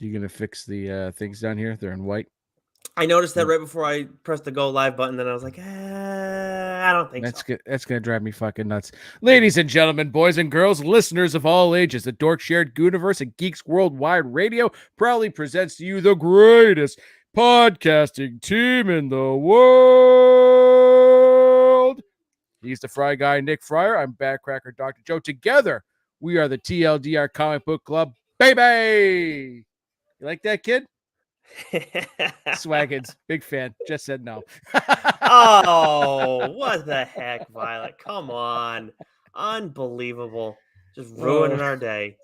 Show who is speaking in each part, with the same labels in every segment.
Speaker 1: You gonna fix the things down here? They're in white.
Speaker 2: I noticed that right before I pressed the go live button. Then I was like, I don't think so.
Speaker 1: That's good. That's gonna drive me fucking nuts. Ladies and gentlemen, boys and girls, listeners of all ages, the Dork Shared Gooniverse and Geeks Worldwide Radio proudly presents to you the greatest podcasting team in the world. He's the Fry guy, Nick Friar. I'm Badcracker Dr. Joe. Together, we are the TLDR Comic Book Club, baby. You like that, kid? Swaggins, big fan. Just said no.
Speaker 2: Oh, what the heck, Violet? Come on. Unbelievable. Just ruining our day.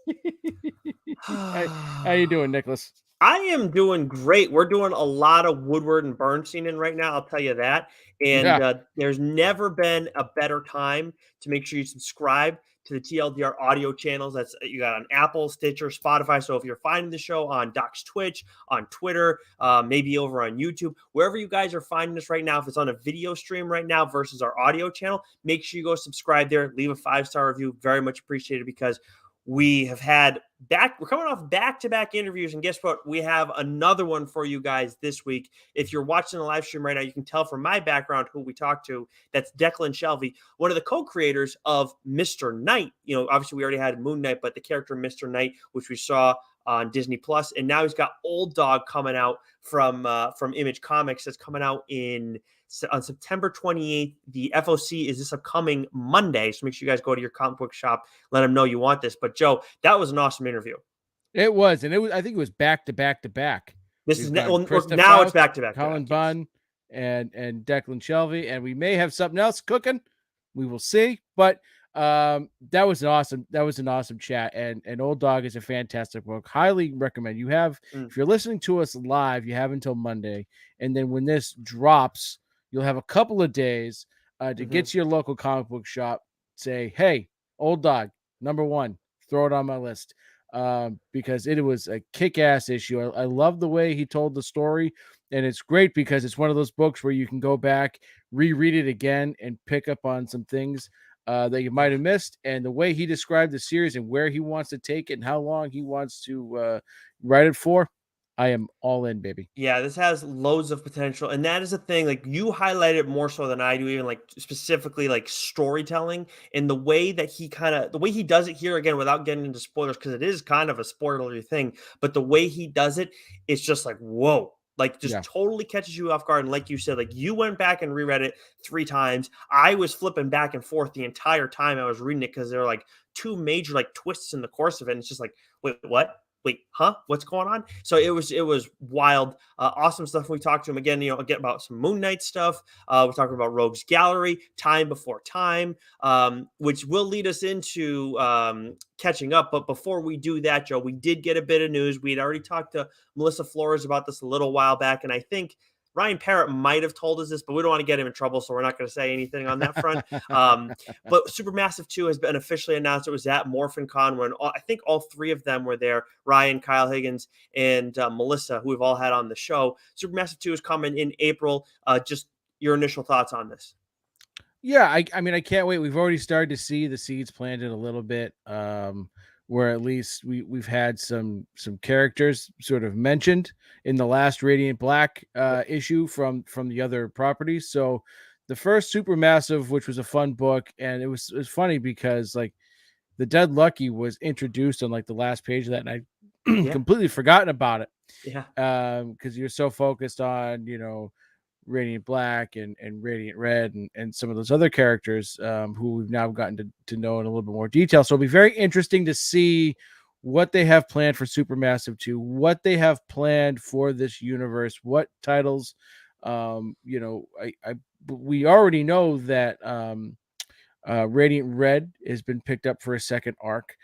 Speaker 1: How you doing, Nicholas?
Speaker 2: I am doing great. We're doing a lot of Woodward and Bernstein in right now, I'll tell you that. And
Speaker 1: Yeah.
Speaker 2: there's never been a better time to make sure you subscribe to the TLDR audio channels. That's you got on Apple, Stitcher, Spotify. So if you're finding the show on Doc's Twitch, on Twitter, maybe over on YouTube, wherever you guys are finding us right now, if it's on a video stream right now versus our audio channel, make sure you go subscribe there, leave a 5-star review. Very much appreciated because we're coming off back-to-back interviews, and guess what? We have another one for you guys this week. If you're watching the live stream right now, you can tell from my background who we talked to. That's Declan Shalvey, one of the co-creators of Mr. Knight. You know, obviously we already had Moon Knight, but the character Mr. Knight, which we saw on Disney Plus, and now he's got Old Dog coming out from Image Comics. That's coming out on September 28th. The FOC is this upcoming Monday, so make sure you guys go to your comic book shop, let them know you want this. But Joe, that was an awesome interview.
Speaker 1: It was, and I think it was back to back to back.
Speaker 2: This is now
Speaker 1: Faust,
Speaker 2: it's back to back.
Speaker 1: Colin Bunn, and Declan Shalvey, and we may have something else cooking. We will see, but that was an awesome chat, and Old Dog is a fantastic book. Highly recommend. You have if you're listening to us live, you have until Monday, and then when this drops, you'll have a couple of days to get to your local comic book shop. Say, hey, Old Dog, #1, throw it on my list. Because it was a kick-ass issue. I love the way he told the story, and it's great because it's one of those books where you can go back, reread it again, and pick up on some things that you might have missed. And the way he described the series and where he wants to take it and how long he wants to write it for, I am all in, baby.
Speaker 2: Yeah, this has loads of potential. And that is a thing, like you highlight it more so than I do, even like specifically like storytelling and the way that the way he does it here, again, without getting into spoilers, because it is kind of a spoilery thing, but the way he does it, it's just like, whoa. Like just totally catches you off guard. And like you said, like you went back and reread it 3 times. I was flipping back and forth the entire time I was reading it because there were like 2 major like twists in the course of it. And it's just like, wait, what? Wait, huh? What's going on? So it was wild, awesome stuff. We talked to him again, again about some Moon Knight stuff. We're talking about Rogue's Gallery, Time Before Time, which will lead us into catching up. But before we do that, Joe, we did get a bit of news. We had already talked to Melissa Flores about this a little while back, and I think Ryan Parrott might have told us this, but we don't want to get him in trouble, so we're not going to say anything on that front. But SuperMASSIVE 2 has been officially announced. It was at MorphinCon when I think all 3 of them were there, Ryan, Kyle Higgins, and Melissa, who we've all had on the show. SuperMASSIVE 2 is coming in April. Just your initial thoughts on this.
Speaker 1: Yeah, I mean, I can't wait. We've already started to see the seeds planted a little bit. Where at least we've had some characters sort of mentioned in the last Radiant Black issue from the other properties. So the first SuperMASSIVE, which was a fun book, and it was funny because like the Dead Lucky was introduced on like the last page of that, and I completely forgotten about it.
Speaker 2: Yeah.
Speaker 1: Because you're so focused on Radiant Black and Radiant Red and some of those other characters who we've now gotten to know in a little bit more detail. So it'll be very interesting to see what they have planned for SuperMASSIVE 2, what they have planned for this universe, what titles. We already know that Radiant Red has been picked up for a second arc.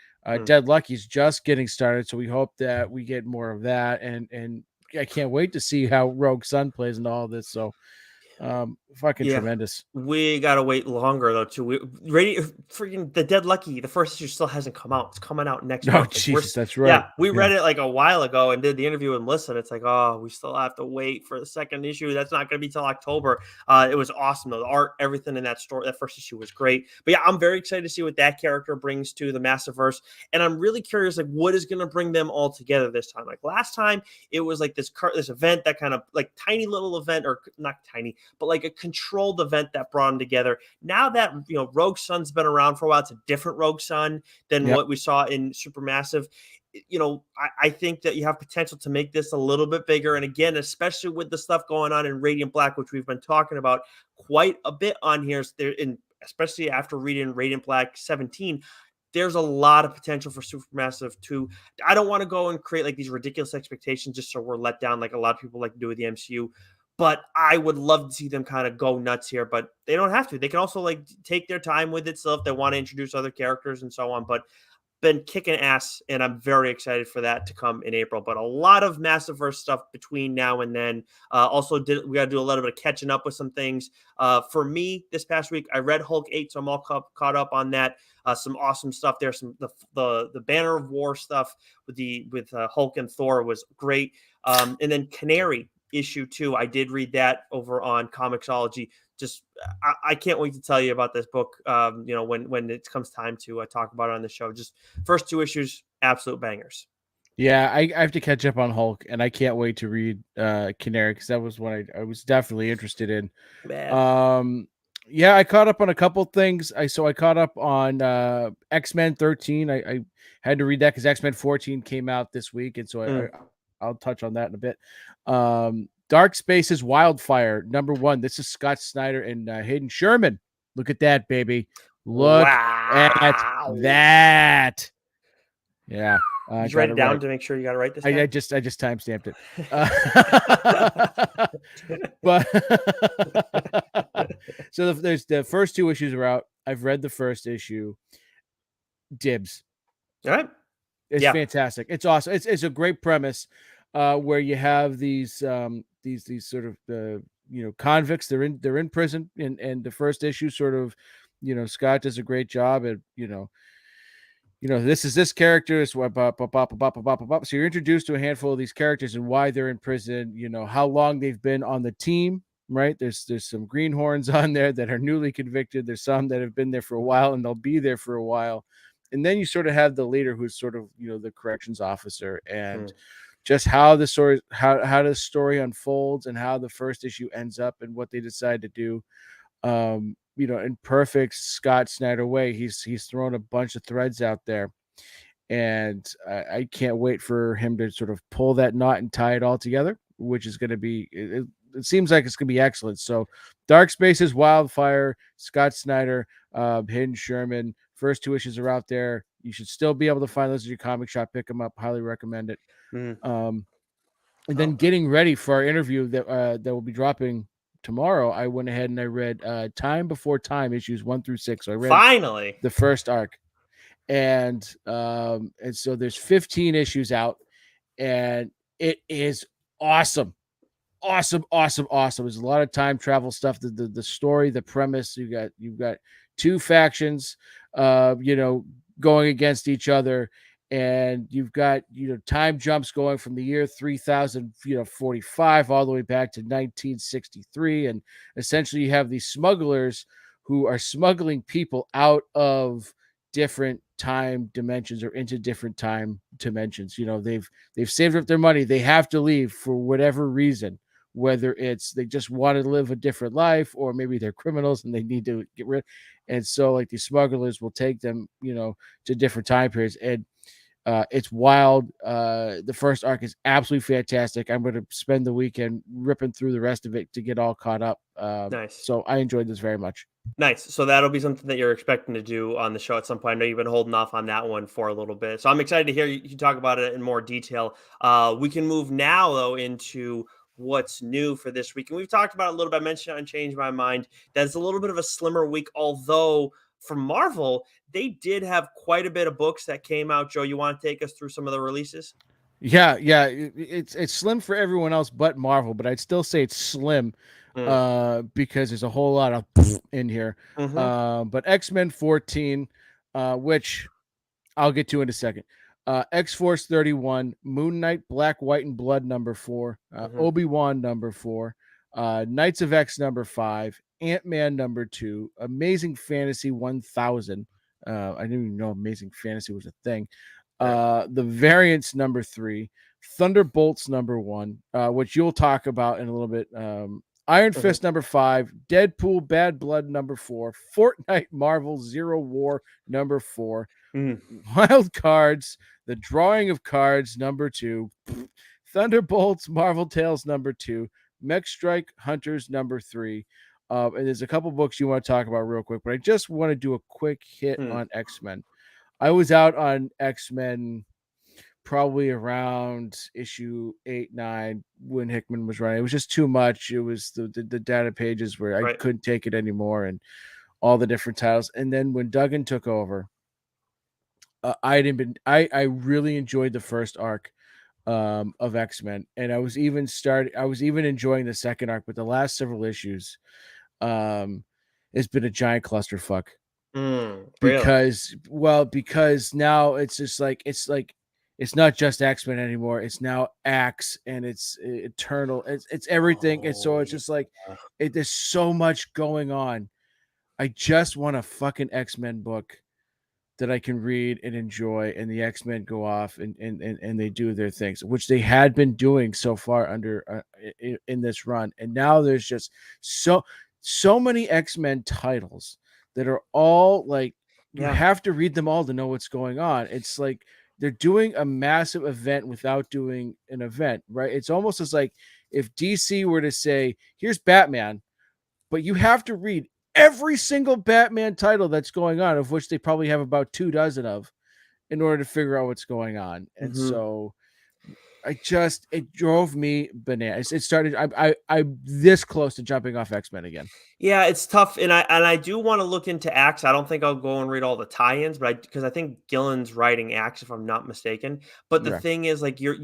Speaker 1: Dead Lucky's just getting started, so we hope that we get more of that and I can't wait to see how Rogue Sun plays into all this. So Fucking
Speaker 2: Yeah.
Speaker 1: tremendous.
Speaker 2: We gotta wait longer though too. Freaking the Dead Lucky, the first issue still hasn't come out. It's coming out next
Speaker 1: Oh
Speaker 2: month. Like
Speaker 1: Jesus, that's right.
Speaker 2: yeah, we
Speaker 1: Yeah.
Speaker 2: read it like a while ago and did the interview and listen. It's like, oh, we still have to wait for the second issue. That's not gonna be till October. It was awesome though. The art, everything in that story, that first issue was great. But yeah, I'm very excited to see what that character brings to the Massiverse. And I'm really curious, like, what is gonna bring them all together this time? Like last time, it was like this event that kind of like tiny little event, or not tiny, but like a controlled event that brought them together. Now that Rogue Sun's been around for a while, it's a different Rogue Sun than
Speaker 1: Yep.
Speaker 2: what we saw in Supermassive. I think that you have potential to make this a little bit bigger. And again, especially with the stuff going on in Radiant Black, which we've been talking about quite a bit on here, especially after reading Radiant Black 17, there's a lot of potential for Supermassive too. I don't want to go and create like these ridiculous expectations just so we're let down like a lot of people like to do with the MCU. But I would love to see them kind of go nuts here, but they don't have to. They can also like take their time with it still if they want to introduce other characters and so on. But been kicking ass, and I'm very excited for that to come in April. But a lot of Massiverse stuff between now and then. We got to do a little bit of catching up with some things. For me, this past week, I read Hulk 8, so I'm all caught up on that. Some awesome stuff there. Some the Banner of War stuff with Hulk and Thor was great. And then Canary issue 2, I did read that over on Comixology. Just I can't wait to tell you about this book. When it comes time to talk about it on the show. Just first 2 issues, absolute bangers.
Speaker 1: Yeah, I have to catch up on Hulk, and I can't wait to read Canary, because that was one I was definitely interested in.
Speaker 2: Man.
Speaker 1: Yeah, I caught up on a couple things. I caught up on X-Men 13. I had to read that because X-Men 14 came out this week, and so I'll touch on that in a bit. Dark Spaces Wildfire #1. This is Scott Snyder and Hayden Sherman. Look at that, baby. Look at
Speaker 2: Wow.
Speaker 1: that. Yeah.
Speaker 2: Just write it down to make sure you got it right this time.
Speaker 1: I just timestamped it. But so there's the first 2 issues are out. I've read the first issue. Dibs.
Speaker 2: All right.
Speaker 1: It's fantastic. It's awesome. It's a great premise, where you have these sort of convicts. They're in prison, and the first issue sort of, Scott does a great job at this is this character. So you're introduced to a handful of these characters and why they're in prison. How long they've been on the team. Right? There's some greenhorns on there that are newly convicted. There's some that have been there for a while and they'll be there for a while. And then you sort of have the leader who's sort of, the corrections officer, and just how the story unfolds and how the first issue ends up and what they decide to do. In perfect Scott Snyder way, he's thrown a bunch of threads out there, and I can't wait for him to sort of pull that knot and tie it all together, which is going to be, it seems like it's going to be excellent. So Dark Spaces, Wildfire, Scott Snyder, Hayden Sherman, first 2 issues are out there. You should still be able to find those at your comic shop. Pick them up. Highly recommend it. And then getting ready for our interview that will be dropping tomorrow, I went ahead and I read Time Before Time issues 1 through 6. So I read
Speaker 2: finally
Speaker 1: the first arc, and so there's 15 issues out, and it is awesome. There's a lot of time travel stuff. The story, the premise. You've got 2 factions, going against each other. And you've got, time jumps going from the year 3045 all the way back to 1963. And essentially you have these smugglers who are smuggling people out of different time dimensions or into different time dimensions. They've saved up their money. They have to leave for whatever reason, whether it's they just want to live a different life, or maybe they're criminals and they need to get rid. And so like these smugglers will take them, to different time periods. And it's wild. The first arc is absolutely fantastic. I'm going to spend the weekend ripping through the rest of it to get all caught up.
Speaker 2: Nice.
Speaker 1: So I enjoyed this very much.
Speaker 2: Nice. So that'll be something that you're expecting to do on the show at some point. I know you've been holding off on that one for a little bit. So I'm excited to hear you talk about it in more detail. We can move now, though, into what's new for this week. And we've talked about it a little bit. I mentioned it on Change My Mind. That's a little bit of a slimmer week, although for Marvel, they did have quite a bit of books that came out. Joe, you want to take us through some of the releases?
Speaker 1: Yeah, yeah, it's slim for everyone else but Marvel, but I'd still say it's slim
Speaker 2: Mm.
Speaker 1: because there's a whole lot of in here.
Speaker 2: Mm-hmm.
Speaker 1: But X-Men 14, which I'll get to in a second. X-Force 31, Moon Knight, Black, White, and Blood number 4,
Speaker 2: Mm-hmm.
Speaker 1: Obi-Wan number 4, Knights of X number 5, Ant-Man number 2, Amazing Fantasy 1000. I didn't even know Amazing Fantasy was a thing.
Speaker 2: Right.
Speaker 1: The Variants number 3, Thunderbolts number 1, which you'll talk about in a little bit. Iron
Speaker 2: Mm-hmm.
Speaker 1: Fist number 5, Deadpool Bad Blood number 4, Fortnite Marvel Zero War number 4,
Speaker 2: Mm.
Speaker 1: Wild Cards, The Drawing of Cards number 2, Thunderbolts Marvel Tales number 2, Mech Strike Hunters number 3. And there's a couple books you want to talk about real quick, but I just want to do a quick hit
Speaker 2: Mm.
Speaker 1: on X-Men. I was out on X-Men probably around issue 8, 9 when Hickman was running. It was just too much. It was the data pages where I
Speaker 2: Right.
Speaker 1: couldn't take it anymore, and all the different titles. And then when Duggan took over, I really enjoyed the first arc of X-Men, and I was even enjoying the second arc, but the last several issues um it's been a giant clusterfuck
Speaker 2: Mm. Really?
Speaker 1: because now it's not just X-Men anymore. It's now Axe, and it's Eternal. It's everything. And so
Speaker 2: Oh
Speaker 1: it's
Speaker 2: yeah.
Speaker 1: just like there's so much going on. I just want a fucking X-Men book that I can read and enjoy, and the X-Men go off and they do their things, which they had been doing so far under in this run. And now there's just so many X-Men titles that are all like you
Speaker 2: Yeah.
Speaker 1: have to read them all to know what's going on. It's like they're doing a massive event without doing an event, right? It's almost as like if DC were to say, "Here's Batman," but you have to read every single Batman title that's going on, of which they probably have about 2 dozen of, in order to figure out what's going on. And
Speaker 2: Mm-hmm.
Speaker 1: so it drove me bananas. It started. I'm this close to jumping off X-Men again.
Speaker 2: Yeah, it's tough, and I do want to look into Axe. I don't think I'll go and read all the tie-ins, but because I think Gillen's writing Axe, if I'm not mistaken. But the
Speaker 1: Yeah,
Speaker 2: thing is, like you're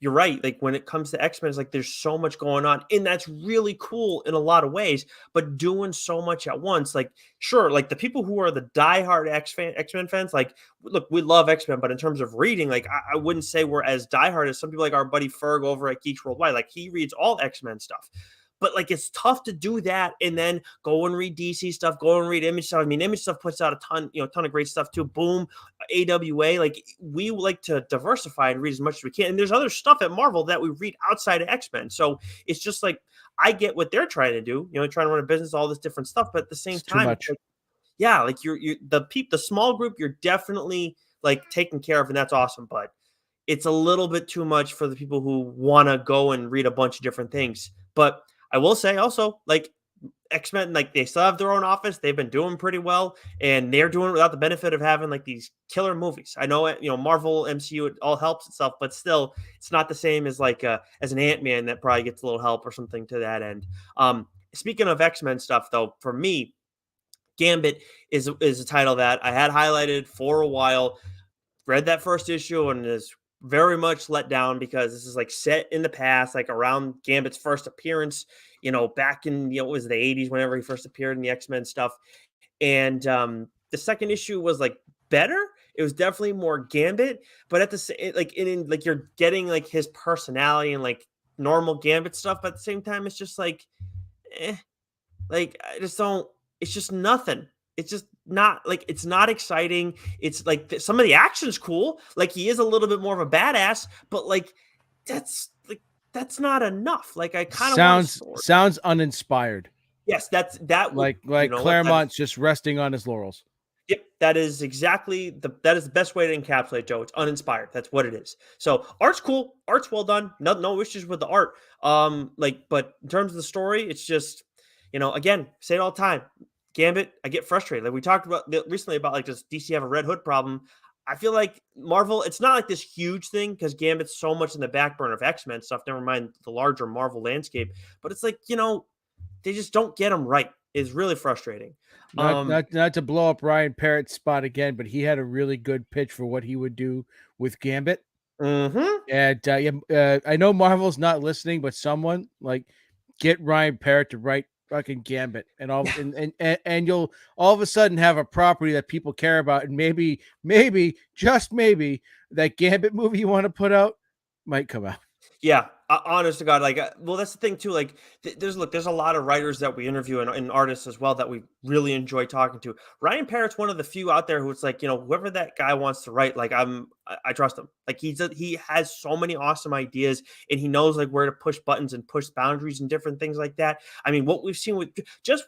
Speaker 2: right. Like when it comes to X Men, it's like there's so much going on, and that's really cool in a lot of ways. But doing so much at once, like sure, like the people who are the diehard X Men fans, like look, we love X Men, but in terms of reading, like I wouldn't say we're as diehard as some people like our buddy Ferg over at Geeks Worldwide. Like he reads all X Men stuff. But like it's tough to do that and then go and read DC stuff, go and read Image stuff. I mean, Image stuff puts out a ton, ton of great stuff too. Boom, AWA. Like we like to diversify and read as much as we can. And there's other stuff at Marvel that we read outside of X-Men. So it's just like I get what they're trying to do, trying to run a business, all this different stuff. But at the same
Speaker 1: it's too
Speaker 2: time,
Speaker 1: much.
Speaker 2: like, yeah, like the small group, you're definitely like taken care of, and that's awesome. But it's a little bit too much for the people who want to go and read a bunch of different things. But I will say also, like X-Men, like they still have their own office. They've been doing pretty well, and they're doing it without the benefit of having like these killer movies. I know, Marvel MCU, it all helps itself, but still, it's not the same as like as an Ant-Man that probably gets a little help or something to that end. Speaking of X-Men stuff, though, for me, Gambit is a title that I had highlighted for a while. Read that first issue and is very much let down because this is like set in the past, like around Gambit's first appearance, back in it was the 80s whenever he first appeared in the X-Men stuff. And the second issue was like better. It was definitely more Gambit, but at the same like you're getting like his personality and like normal Gambit stuff, but at the same time it's just like eh, like, I just don't it's just nothing. It's just not like it's not exciting. It's like some of the action's cool. Like he is a little bit more of a badass, but that's like that's not enough. Like I kind of want a story.
Speaker 1: Sounds uninspired.
Speaker 2: Yes, that would
Speaker 1: Like
Speaker 2: what that is.
Speaker 1: Claremont's just resting on his laurels.
Speaker 2: Yep, that is exactly that is the best way to encapsulate Joe. It's uninspired. That's what it is. So art's cool. Art's well done. No issues with the art. But in terms of the story, it's just, again, say it all the time. Gambit, I get frustrated. Like we talked about recently about like does DC have a Red Hood problem? I feel like Marvel, it's not like this huge thing because Gambit's so much in the back burner of X-Men stuff, never mind the larger Marvel landscape. But it's like, they just don't get them right. It's really frustrating.
Speaker 1: Not to blow up Ryan Parrott's spot again, but he had a really good pitch for what he would do with Gambit.
Speaker 2: Mm-hmm.
Speaker 1: And I know Marvel's not listening, but someone like get Ryan Parrott to write fucking Gambit, and all
Speaker 2: Yeah.
Speaker 1: and you'll all of a sudden have a property that people care about, and maybe just maybe that Gambit movie you want to put out might come out.
Speaker 2: Yeah, honest to God, like, well, that's the thing too. Like, there's a lot of writers that we interview and artists as well that we really enjoy talking to. Ryan Parrott's one of the few out there who it's like, whoever that guy wants to write, like, I trust him. Like, he has so many awesome ideas, and he knows like where to push buttons and push boundaries and different things like that. I mean, what we've seen with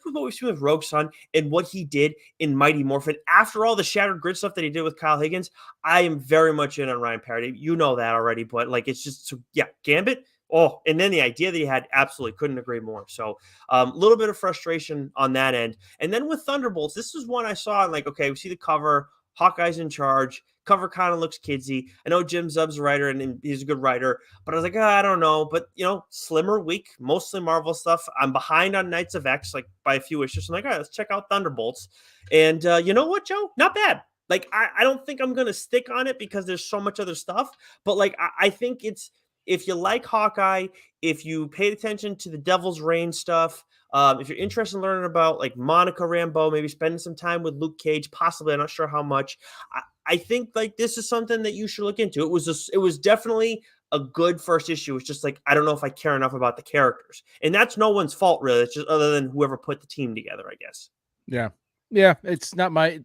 Speaker 2: what we've seen with Rogue Sun and what he did in Mighty Morphin after all the Shattered Grid stuff that he did with Kyle Higgins, I am very much in on Ryan Parrott. You know that already, but like it's just yeah, Gambit. Oh, and then the idea that he had, absolutely couldn't agree more. So a little bit of frustration on that end. And then with Thunderbolts, this is one I saw and like, okay, we see the cover, Hawkeye's in charge. Cover kind of looks kidsy. I know Jim Zub's a writer and he's a good writer, but I was like, I don't know. But slimmer week, mostly Marvel stuff. I'm behind on Knights of X, like by a few issues. I'm like, all right, let's check out Thunderbolts. And you know what, Joe? Not bad. Like, I don't think I'm going to stick on it because there's so much other stuff. But, like, I think it's, if you like Hawkeye, if you paid attention to the Devil's Reign stuff, if you're interested in learning about, like, Monica Rambeau, maybe spending some time with Luke Cage, possibly, I'm not sure how much. I think, like, this is something that you should look into. It was definitely a good first issue. It's just, like, I don't know if I care enough about the characters. And that's no one's fault, really. It's just other than whoever put the team together, I guess.
Speaker 1: Yeah, yeah, it's not my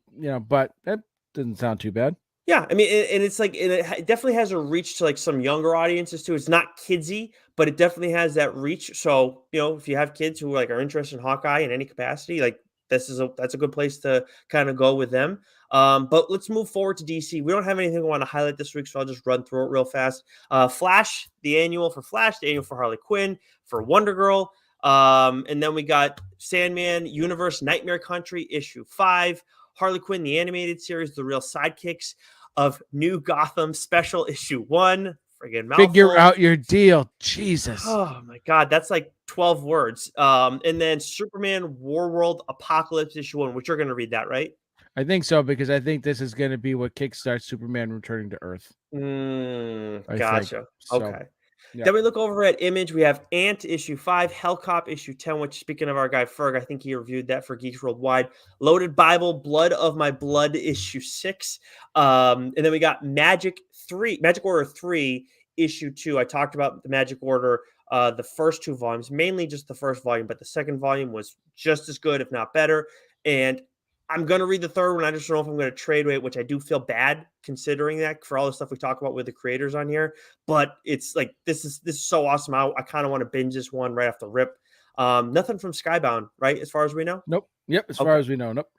Speaker 1: but that doesn't sound too bad.
Speaker 2: Yeah, I mean, and it's like, and it definitely has a reach to like some younger audiences too. It's not kidsy, but it definitely has that reach. So, if you have kids who like are interested in Hawkeye in any capacity, like that's a good place to kind of go with them. But let's move forward to DC. We don't have anything we want to highlight this week, so I'll just run through it real fast. Flash, the annual for Flash, the annual for Harley Quinn, for Wonder Girl. And then we got Sandman Universe Nightmare Country issue 5. Harley Quinn, the animated series, The Real Sidekicks of New Gotham Special issue 1. Friggin' mouthful.
Speaker 1: Figure out your deal. Jesus.
Speaker 2: Oh my God, that's like 12 words. And then Superman Warworld Apocalypse issue 1, which you're going to read that, right?
Speaker 1: I think so, because I think this is going to be what kickstarts Superman returning to Earth.
Speaker 2: Gotcha.
Speaker 1: So,
Speaker 2: okay.
Speaker 1: Yeah.
Speaker 2: Then we look over at Image. We have Ant issue 5, Hellcop issue 10, which, speaking of our guy Ferg, I think he reviewed that for Geeks Worldwide. Loaded Bible, Blood of My Blood issue 6. And then we got Magic Order 3 issue 2. I talked about the Magic Order, the first 2 volumes, mainly just the first volume, but the second volume was just as good, if not better. And I'm going to read the third one. I just don't know if I'm going to trade it, which I do feel bad considering that for all the stuff we talk about with the creators on here. But it's like, this is so awesome. I kind of want to binge this one right off the rip. Nothing from Skybound, right? As far as we know?
Speaker 1: Nope. Yep. As far as we know. Nope.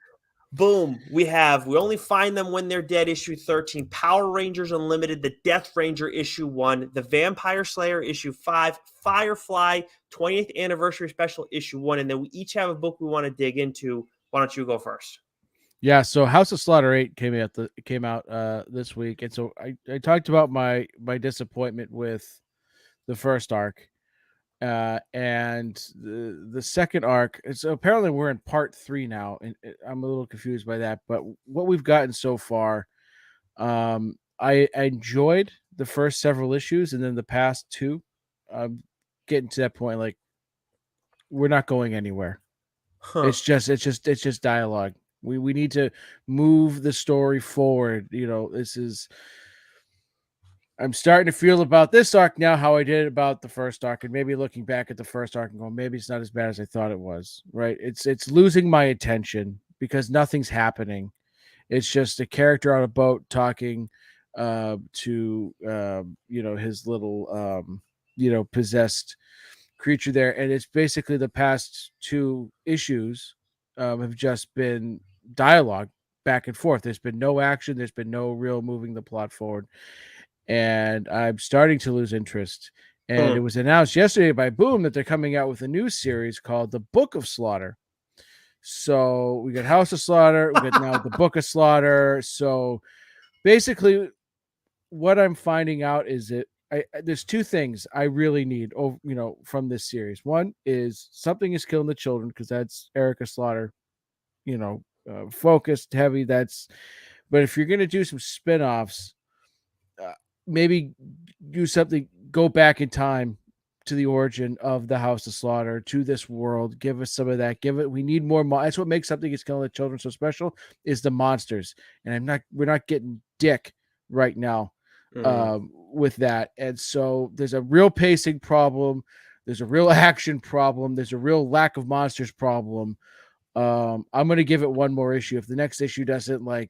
Speaker 2: Boom. We only find them when they're dead issue 13, Power Rangers Unlimited, the Death Ranger issue 1, the Vampire Slayer issue 5, Firefly 20th anniversary special issue 1. And then we each have a book we want to dig into. Why don't you go first?
Speaker 1: Yeah, so House of Slaughter 8 came out this week, and so I talked about my disappointment with the first arc, and the second arc. So apparently we're in part 3 now, and I'm a little confused by that. But what we've gotten so far, I enjoyed the first several issues, and then the past 2, getting to that point like we're not going anywhere.
Speaker 2: Huh.
Speaker 1: It's just dialogue. We need to move the story forward. I'm starting to feel about this arc now how I did about the first arc, and maybe looking back at the first arc and going, maybe it's not as bad as I thought it was. Right? It's losing my attention because nothing's happening. It's just a character on a boat talking to his little possessed creature there, and it's basically the past 2 issues have just been dialogue back and forth. There's been no action. There's been no real moving the plot forward, and I'm starting to lose interest. And it was announced yesterday by Boom that they're coming out with a new series called The Book of Slaughter. So we got House of Slaughter, we got now The Book of Slaughter. So basically, what I'm finding out is that there's 2 things I really need, from this series. One is something is killing the children, because that's Erica Slaughter, focused heavy. But if you're going to do some spinoffs, maybe do something, go back in time to the origin of the House of Slaughter, to this world. Give us some of that. We need more. That's what makes Something Is Killing the Children so special, is the monsters. And we're not getting dick right now with that. And so there's a real pacing problem. There's a real action problem. There's a real lack of monsters problem. I'm going to give it one more issue. If the next issue doesn't like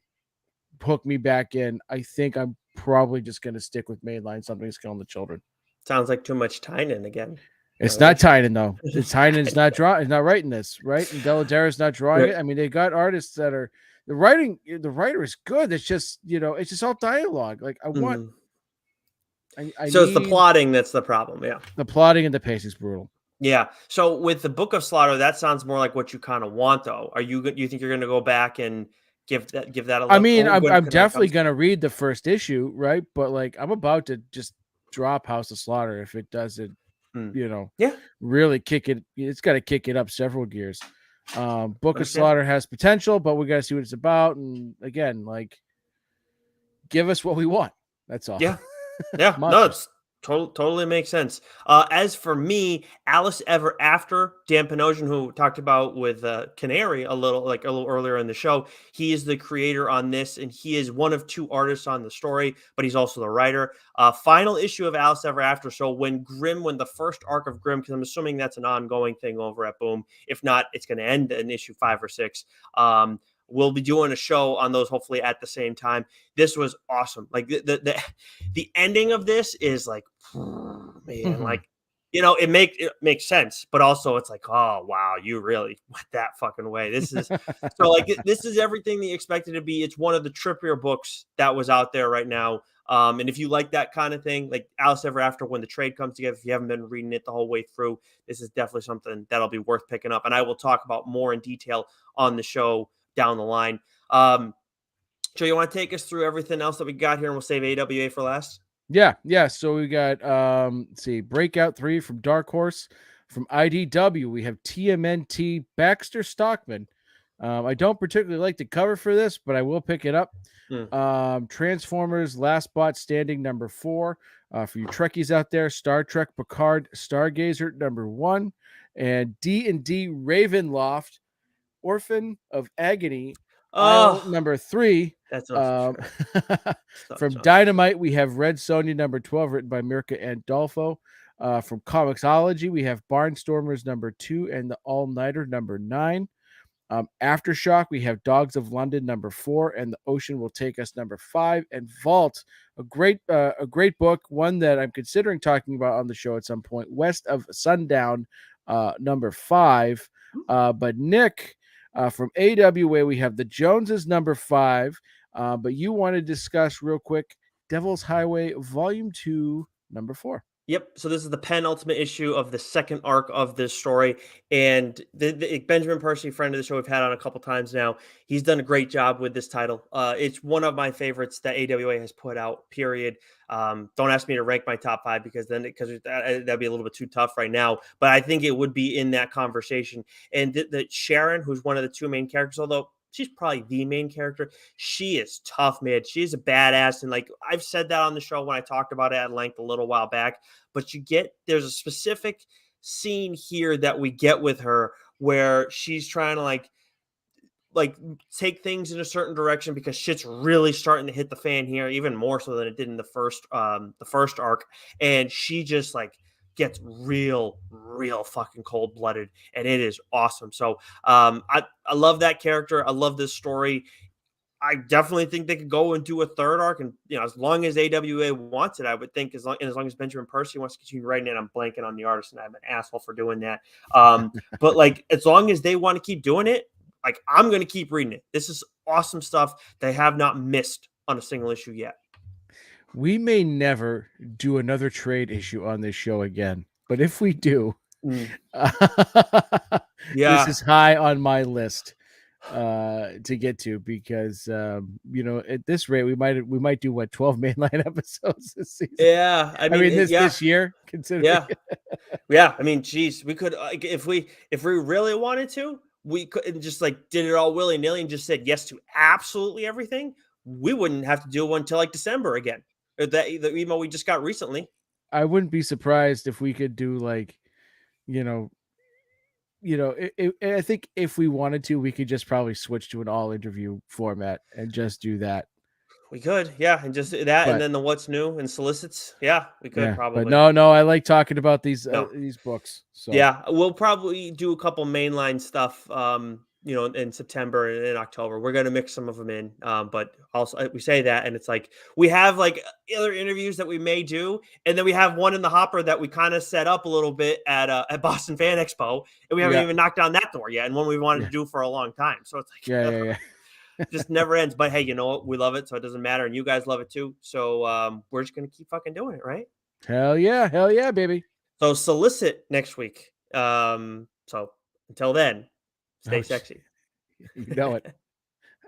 Speaker 1: hook me back in, I think I'm probably just going to stick with mainline Something's Killing the Children.
Speaker 2: Sounds like too much Tynan again.
Speaker 1: It's not Tynan though. Tynan's not writing this, right? And Deladera's not drawing it. I mean, they got artists that are the writer is good. It's just, it's just all dialogue. Like I want.
Speaker 2: So it's the plotting that's the problem. Yeah,
Speaker 1: the plotting and the pacing is brutal.
Speaker 2: Yeah. So with the Book of Slaughter, that sounds more like what you kind of want, though. You think you're going to go back and give that a look?
Speaker 1: I mean, I'm definitely going to read the first issue, right? But like, I'm about to just drop House of Slaughter if it doesn't, really kick it. It's got to kick it up several gears. Book of Slaughter has potential, but we got to see what it's about. And again, like, give us what we want. That's all.
Speaker 2: Yeah. Yeah. No, it's totally makes sense. As for me, Alice Ever After, Dan Panosian, who talked about with Canary a little earlier in the show, he is the creator on this, and he is one of two artists on the story, but he's also the writer. Final issue of Alice Ever After. So when the first arc of Grimm, because I'm assuming that's an ongoing thing over at Boom. If not, it's going to end in issue 5 or 6. We'll be doing a show on those hopefully at the same time. This was awesome. Like the ending of this is like, man, like, it makes sense, but also it's like, oh wow, you really went that fucking way. This is so like this is everything that you expected to be. It's one of the trippier books that was out there right now. And if you like that kind of thing, like Alice Ever After, when the trade comes together, if you haven't been reading it the whole way through, this is definitely something that'll be worth picking up. And I will talk about more in detail on the show down the line. Joe, you want to take us through everything else that we got here, and we'll save AWA for last?
Speaker 1: Yeah. So we got let's see, Breakout 3 from Dark Horse. From IDW, we have TMNT Baxter Stockman. I don't particularly like the cover for this, but I will pick it up. Transformers Last Bot Standing number 4. For you Trekkies out there, Star Trek Picard Stargazer number 1, and D&D Ravenloft Orphan of Agony number 3.
Speaker 2: That's awesome.
Speaker 1: From Dynamite, we have Red Sonja number 12, written by Mirka Andolfo. From Comixology, we have Barnstormers number 2 and the All Nighter number 9. Aftershock, we have Dogs of London number 4 and The Ocean Will Take Us number 5. And Vault, a great book, one that I'm considering talking about on the show at some point. West of Sundown number 5. But Nick, from AWA, we have The Joneses number 5. But you want to discuss real quick Devil's Highway Volume 2 number 4.
Speaker 2: Yep. So this is the penultimate issue of the second arc of this story. And the Benjamin Percy, friend of the show, we've had on a couple times now. He's done a great job with this title. It's one of my favorites that AWA has put out, period. Don't ask me to rank my top 5 because that'd be a little bit too tough right now. But I think it would be in that conversation. And the Sharon, who's one of the two main characters, although she's probably the main character, she is tough, man. She's a badass. And like I've said that on the show when I talked about it at length a little while back. But there's a specific scene here that we get with her where she's trying to like take things in a certain direction because shit's really starting to hit the fan here, even more so than it did in the first arc. And she just like gets real fucking cold-blooded, and it is awesome. So I love that character. I love this story. I definitely think they could go and do a third arc, and as long as AWA wants it, I would think as long as Benjamin Percy wants to continue writing it. I'm blanking on the artist, and I'm an asshole for doing that. But like as long as they want to keep doing it, like I'm going to keep reading it. This is awesome stuff they have not missed on a single issue yet.
Speaker 1: We may never do another trade issue on this show again, but if we do, this is high on my list to get to because at this rate we might do 12 mainline episodes this season.
Speaker 2: Yeah, I mean
Speaker 1: this year, considering.
Speaker 2: Yeah. I mean, geez, we could if we really wanted to, we could just like did it all willy-nilly and just said yes to absolutely everything. We wouldn't have to do one until like December again. the email we just got recently.
Speaker 1: I wouldn't be surprised if we could do like, you know, I think if we wanted to, we could just probably switch to an all interview format and just do that.
Speaker 2: We could, yeah, and just that, and
Speaker 1: But
Speaker 2: then the what's new and solicits. Yeah, we could
Speaker 1: yeah, but
Speaker 2: probably.
Speaker 1: no, I like talking about
Speaker 2: No,
Speaker 1: these books. So
Speaker 2: yeah, we'll probably do a couple mainline stuff, in September and in October. We're gonna mix some of them in, but also we say that, and it's like we have like other interviews that we may do, and then we have one in the hopper that we kind of set up a little bit at Boston Fan Expo, and we haven't
Speaker 1: yeah,
Speaker 2: even knocked down that door yet, and one we wanted
Speaker 1: yeah,
Speaker 2: to do for a long time. So it's
Speaker 1: yeah,
Speaker 2: like
Speaker 1: yeah, yeah.
Speaker 2: just never ends. But hey, you know what? We love it, so it doesn't matter, and you guys love it too. So we're just gonna keep fucking doing it, right?
Speaker 1: Hell yeah, baby.
Speaker 2: So solicit next week. So until then,
Speaker 1: Oh,
Speaker 2: stay sexy.
Speaker 1: you know it.